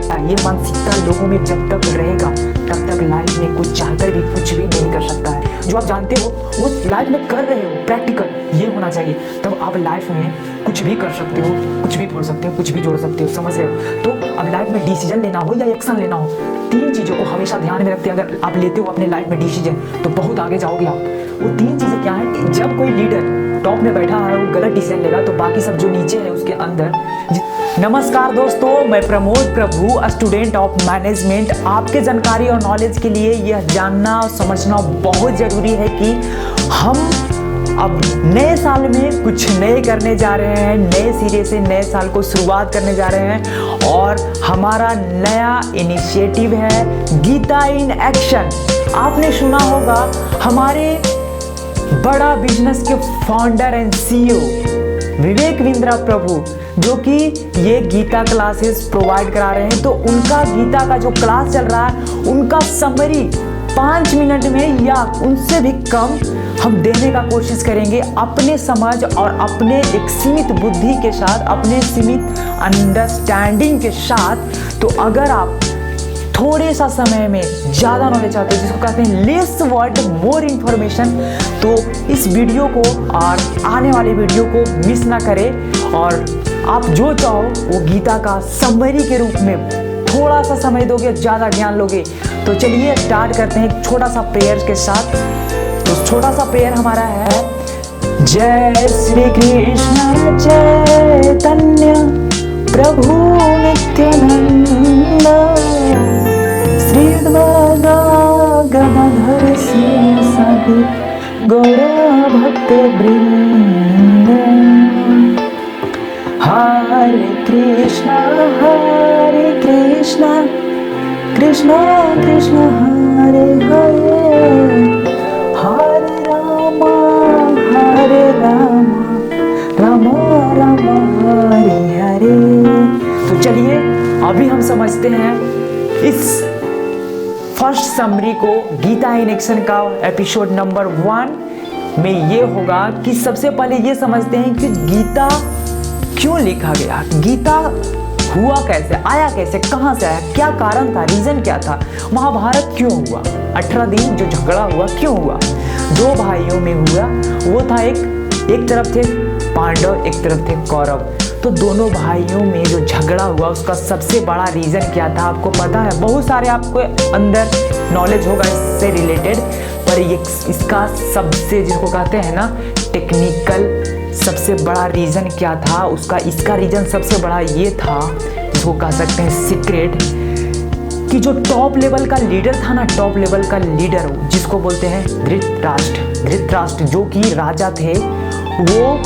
ये मानसिकता लोगों में जब तक रहेगा तब तक लाइफ में कुछ चाहकर भी कुछ भी नहीं कर सकता है। जो आप जानते हो वो लाइफ में कर रहे हो, प्रैक्टिकल ये होना चाहिए, तब आप लाइफ में कुछ भी कर सकते हो, कुछ भी बोल सकते हो, कुछ भी जोड़ सकते हो, समझ रहे हो। तो अब लाइफ में डिसीजन लेना हो या एक्शन लेना हो, तीन चीज़ों को हमेशा ध्यान में रखते हैं। अगर आप लेते हो अपने लाइफ में डिसीजन तो बहुत आगे जाओगे आप। वो तीन चीज़ें क्या है कि जब कोई लीडर टॉप में बैठा है वो गलत डिसीजन लेगा तो बाकी सब जो नीचे है उसके अंदर। नमस्कार दोस्तों, मैं प्रमोद प्रभु, स्टूडेंट ऑफ मैनेजमेंट। आपके जानकारी और नॉलेज के लिए यह जानना और समझना बहुत ज़रूरी है कि हम अब नए साल में कुछ नए करने जा रहे हैं, नए सिरे से नए साल को शुरुआत करने जा रहे हैं और हमारा नया इनिशिएटिव है गीता इन एक्शन। आपने सुना होगा हमारे बड़ा बिजनेस के founder and CEO Vivek Bindra प्रभु जो कि ये गीता क्लासेस प्रोवाइड करा रहे हैं, तो उनका गीता का जो क्लास चल रहा है उनका समरी 5 मिनट में या उनसे भी कम हम देने का कोशिश करेंगे अपने समझ और अपने एक सीमित बुद्धि के साथ, अपने सीमित अंडरस्टैंडिंग के साथ। तो अगर आप थोड़े सा समय में ज़्यादा नॉलेज चाहते हो, जिसको कहते हैं लेस वर्ड मोर इन्फॉर्मेशन, तो इस वीडियो को और आने वाले वीडियो को मिस ना करें और आप जो चाहो वो गीता का समरी के रूप में थोड़ा सा समय दोगे, ज़्यादा ज्ञान लोगे। तो चलिए स्टार्ट करते हैं एक छोटा सा प्रेयर के साथ। तो छोटा सा प्रेयर हमारा है, जय श्री कृष्ण चैतन्य प्रभु नित्यानंद श्री गदाधर शिव गौर भक्त वृंद। हरे कृष्ण कृष्ण कृष्ण हरे हरे, हरे राम राम राम हरे हरे। तो चलिए अभी हम समझते हैं इस फर्स्ट समरी को। गीता इन एक्शन का एपिसोड नंबर 1 में ये होगा कि सबसे पहले ये समझते हैं कि गीता क्यों लिखा गया, गीता हुआ कैसे, आया कैसे, कहाँ से आया, क्या कारण था, रीजन क्या था, महाभारत क्यों हुआ, 18 दिन जो झगड़ा हुआ क्यों हुआ, 2 भाइयों में हुआ। वो था एक तरफ थे पांडव, एक तरफ थे कौरव। तो दोनों भाइयों में जो झगड़ा हुआ उसका सबसे बड़ा रीजन क्या था आपको पता है। बहुत सारे आपको अंदर नॉलेज होगा इससे रिलेटेड, पर ये इसका सबसे जिसको कहते हैं ना टेक्निकल सबसे बड़ा रीजन क्या था उसका, इसका रीजन सबसे बड़ा ये था जिसको कह सकते हैं सीक्रेट, कि जो टॉप लेवल का लीडर था ना, टॉप लेवल का लीडर जिसको बोलते हैं धृतराष्ट्र जो कि राजा थे, वो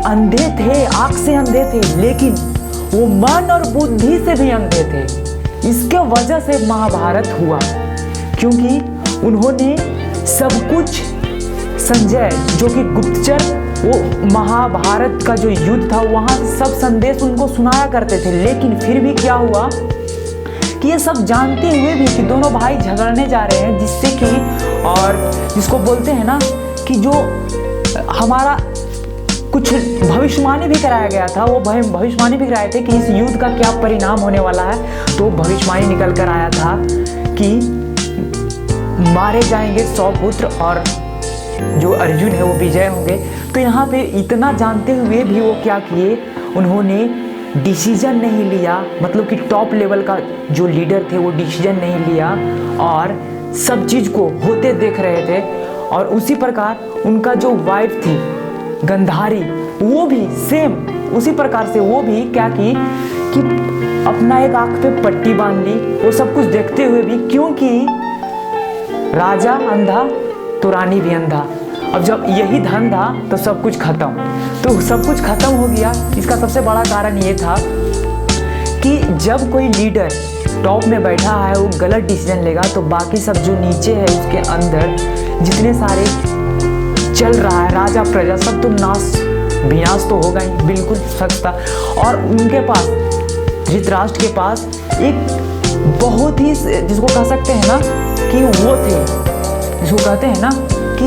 अंधे थे, आँख से अंधे थे, लेकिन वो मन और बुद्धि से भी अंधे थे। इसके वजह से महाभारत हुआ क्योंकि उन्होंने सब कुछ, संजय जो कि गुप्तचर, वो महाभारत का जो युद्ध था वहाँ सब संदेश उनको सुनाया करते थे, लेकिन फिर भी क्या हुआ कि ये सब जानते हुए भी कि दोनों भाई झगड़ने जा रहे हैं, जिससे कि और जिसको बोलते हैं ना कि जो हमारा कुछ भविष्यवाणी भी कराया गया था, वो भविष्यवाणी भी कराए थे कि इस युद्ध का क्या परिणाम होने वाला है। तो भविष्यवाणी निकल कर आया था कि मारे जाएंगे 100 पुत्र और जो अर्जुन है वो विजय होंगे। तो यहाँ पे इतना जानते हुए भी वो क्या किए, उन्होंने डिसीजन नहीं लिया, मतलब कि टॉप लेवल का जो लीडर थे वो डिसीजन नहीं लिया और सब चीज़ को होते देख रहे थे। और उसी प्रकार उनका जो वाइफ थी गंधारी, वो भी सेम उसी प्रकार से वो भी क्या की कि अपना एक आँख पे पट्टी बांध ली, वो सब कुछ देखते हुए भी, क्योंकि राजा अंधा तो रानी भी अंधा। अब जब यही धन था तो सब कुछ खत्म, तो सब कुछ खत्म हो गया। इसका सबसे बड़ा कारण ये था कि जब कोई लीडर टॉप में बैठा है वो गलत डिसीजन लेगा तो बाकी सब जो नीचे है उसके अंदर जितने सारे चल रहा है राजा प्रजा सब तो विनाश तो होगा ही, बिल्कुल सच था। और उनके पास धृतराष्ट्र के पास एक बहुत ही जिसको कह सकते हैं ना कि वो थे, जिसको कहते हैं ना कि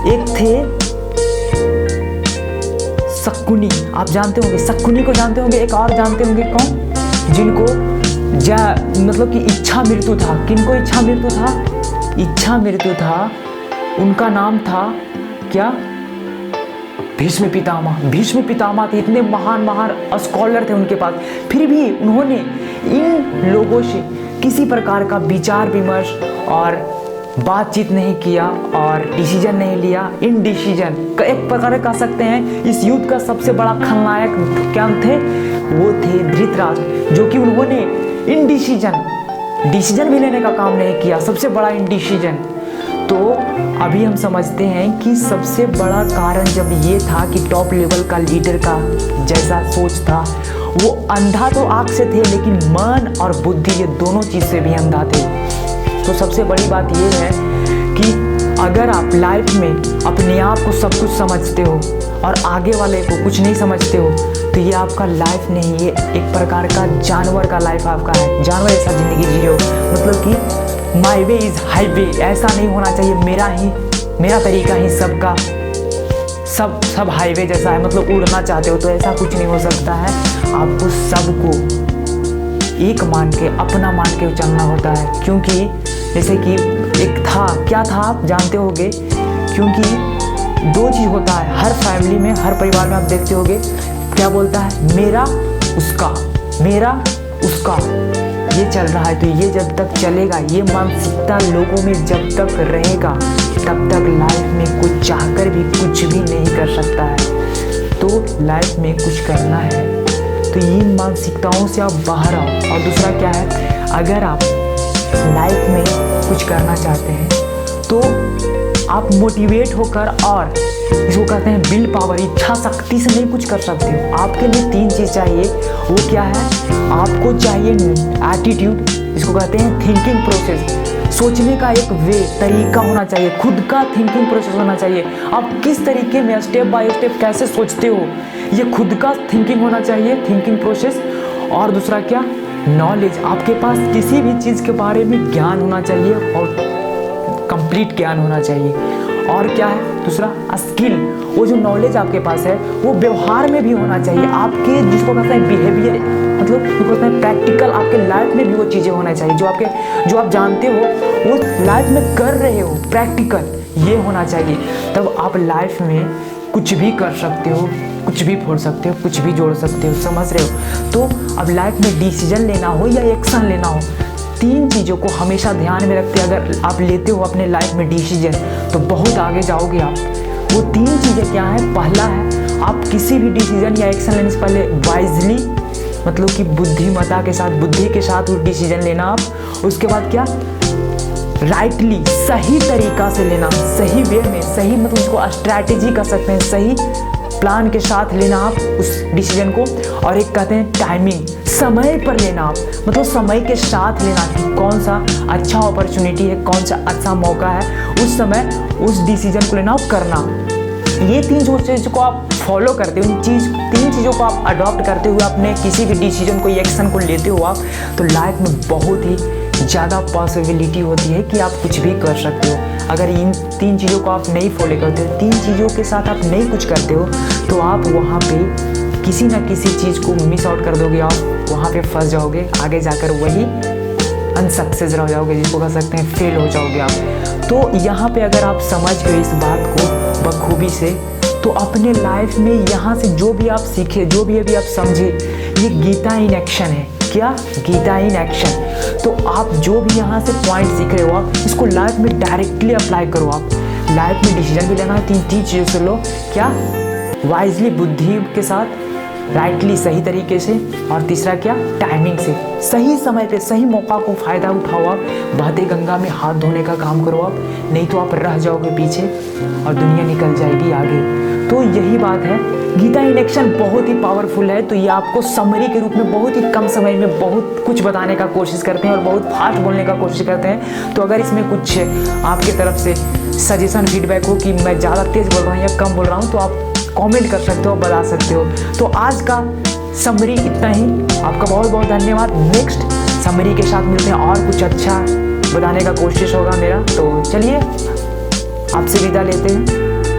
एक थे शकुनी, आप जानते होंगे शकुनी को जानते होंगे, एक और जानते होंगे कौन, जिनको मतलब कि इच्छा मृत्यु था। किनको इच्छा मृत्यु था? इच्छा मृत्यु था। उनका नाम था क्या? भीष्म पितामह। भीष्म पितामह थे, इतने महान महान स्कॉलर थे उनके पास, फिर भी उन्होंने इन लोगों से किसी प्रकार का विचार विमर्श और बातचीत नहीं किया और डिसीजन नहीं लिया। इन डिसीजन एक प्रकार कह सकते हैं इस युद्ध का सबसे बड़ा खलनायक क्या थे? वो थे धृतराष्ट्र, जो कि उन्होंने इन डिसीजन भी लेने का काम नहीं किया, सबसे बड़ा इन डिसीजन। तो अभी हम समझते हैं कि सबसे बड़ा कारण जब ये था कि टॉप लेवल का लीडर का जैसा सोच था, वो अंधा तो आँख से थे लेकिन मन और बुद्धि ये दोनों चीज़ से भी अंधा थे। तो सबसे बड़ी बात ये है कि अगर आप लाइफ में अपने आप को सब कुछ समझते हो और आगे वाले को कुछ नहीं समझते हो, तो ये आपका लाइफ नहीं, ये एक प्रकार का जानवर का लाइफ आपका है। जानवर ऐसा ज़िंदगी जी रहे हो, मतलब कि माई वे इज़ हाईवे, ऐसा नहीं होना चाहिए मेरा तरीका ही सबका सब हाईवे जैसा है, मतलब उड़ना चाहते हो तो ऐसा कुछ नहीं हो सकता है। आपको सबको एक मान के, अपना मान के चलना होता है। क्योंकि जैसे कि एक था, क्या था आप जानते होगे, क्योंकि दो चीज़ होता है हर फैमिली में, हर परिवार में आप देखते होगे, क्या बोलता है? मेरा उसका ये चल रहा है। तो ये जब तक चलेगा, ये मानसिकता लोगों में जब तक रहेगा, तब तक लाइफ में कुछ चाहकर भी कुछ भी नहीं कर सकता है। तो लाइफ में कुछ करना है तो इन मानसिकताओं से आप बाहर आओ। और दूसरा क्या है, अगर आप लाइफ में कुछ करना चाहते हैं तो आप मोटिवेट होकर, और इसको कहते हैं विल पावर, इच्छा शक्ति से नहीं कुछ कर सकते हो। आपके लिए 3 चीज़ चाहिए। वो क्या है? आपको चाहिए एटीट्यूड, इसको कहते हैं थिंकिंग प्रोसेस, सोचने का एक वे तरीका होना चाहिए, खुद का थिंकिंग प्रोसेस होना चाहिए। आप किस तरीके में स्टेप बाय स्टेप कैसे सोचते हो, ये खुद का थिंकिंग होना चाहिए, थिंकिंग प्रोसेस। और दूसरा क्या? नॉलेज, आपके पास किसी भी चीज़ के बारे में ज्ञान होना चाहिए और कंप्लीट ज्ञान होना चाहिए। और क्या है दूसरा? स्किल, वो जो नॉलेज आपके पास है वो व्यवहार में भी होना चाहिए आपके, जिसको कहते हैं बिहेवियर, मतलब जो कहते हैं प्रैक्टिकल, आपके लाइफ में भी वो चीज़ें होना चाहिए जो आप जानते हो वो लाइफ में कर रहे हो, प्रैक्टिकल ये होना चाहिए। तब आप लाइफ में कुछ भी कर सकते हो, कुछ भी फोड़ सकते हो, कुछ भी जोड़ सकते हो, समझ रहे हो? तो अब लाइफ में डिसीजन लेना हो या एक्शन लेना हो, 3 चीज़ों को हमेशा ध्यान में रखते अगर आप लेते हो अपने लाइफ में डिसीजन, तो बहुत आगे जाओगे आप। वो 3 चीज़ें क्या है? पहला है, आप किसी भी डिसीजन या एक्शन लेने से पहले वाइजली, मतलब कि बुद्धिमत्ता के साथ, बुद्धि के साथ वो डिसीजन लेना आप। उसके बाद क्या? राइटली, सही तरीका से लेना, सही वे में, सही मतलब उसको स्ट्रैटेजी कर सकते हैं, सही प्लान के साथ लेना आप उस डिसीजन को। और एक कहते हैं टाइमिंग, समय पर लेना आप, मतलब समय के साथ लेना कि कौन सा अच्छा अपॉर्चुनिटी है, कौन सा अच्छा मौका है, उस समय उस डिसीजन को लेना और करना। ये 3 चीज़ को आप फॉलो करते हो, 3 चीज़ों को आप अडॉप्ट करते हुए अपने किसी भी डिसीजन को, एक्शन को लेते हो आप, तो लाइफ में बहुत ही ज़्यादा पॉसिबिलिटी होती है कि आप कुछ भी कर सकते हो। अगर इन 3 चीज़ों को आप नहीं फॉलो करते हो, 3 चीज़ों के साथ आप नहीं कुछ करते हो, तो आप वहाँ पे किसी ना किसी चीज़ को मिस आउट कर दोगे, आप वहाँ पे फंस जाओगे, आगे जाकर वही अनसक्सेस रह जाओगे, जिसको कह सकते हैं फेल हो जाओगे आप। तो यहाँ पे अगर आप समझ गए इस बात को बखूबी से, तो अपने लाइफ में यहाँ से जो भी आप सीखे, जो भी अभी आप समझे, ये गीता इन एक्शन है। क्या? Gita in action. तो आप जो भी यहाँ से पॉइंट सीख रहे हो, आप इसको लाइफ में डायरेक्टली अप्लाई करो। आप लाइफ में डिसीजन भी लेना है 3 चीज़ों से लो। क्या? वाइजली, बुद्धि के साथ, राइटली, सही तरीके से, और तीसरा क्या? टाइमिंग से, सही समय पे सही मौका को फ़ायदा उठाओ। आप बहते गंगा में हाथ धोने का काम करो आप, नहीं तो आप रह जाओगे पीछे और दुनिया निकल जाएगी आगे। तो यही बात है, गीता इन एक्शन बहुत ही पावरफुल है। तो ये आपको समरी के रूप में बहुत ही कम समय में बहुत कुछ बताने का कोशिश करते हैं और बहुत फास्ट बोलने का कोशिश करते हैं। तो अगर इसमें कुछ आपके तरफ से सजेशन, फीडबैक हो कि मैं ज़्यादा तेज़ बोल रहा हूँ या कम बोल रहा हूँ, तो आप कमेंट कर सकते हो, बता सकते हो। तो आज का समरी इतना ही, आपका बहुत बहुत धन्यवाद। नेक्स्ट समरी के साथ मिलते हैं और कुछ अच्छा बताने का कोशिश होगा मेरा। तो चलिए आपसे विदा लेते हैं।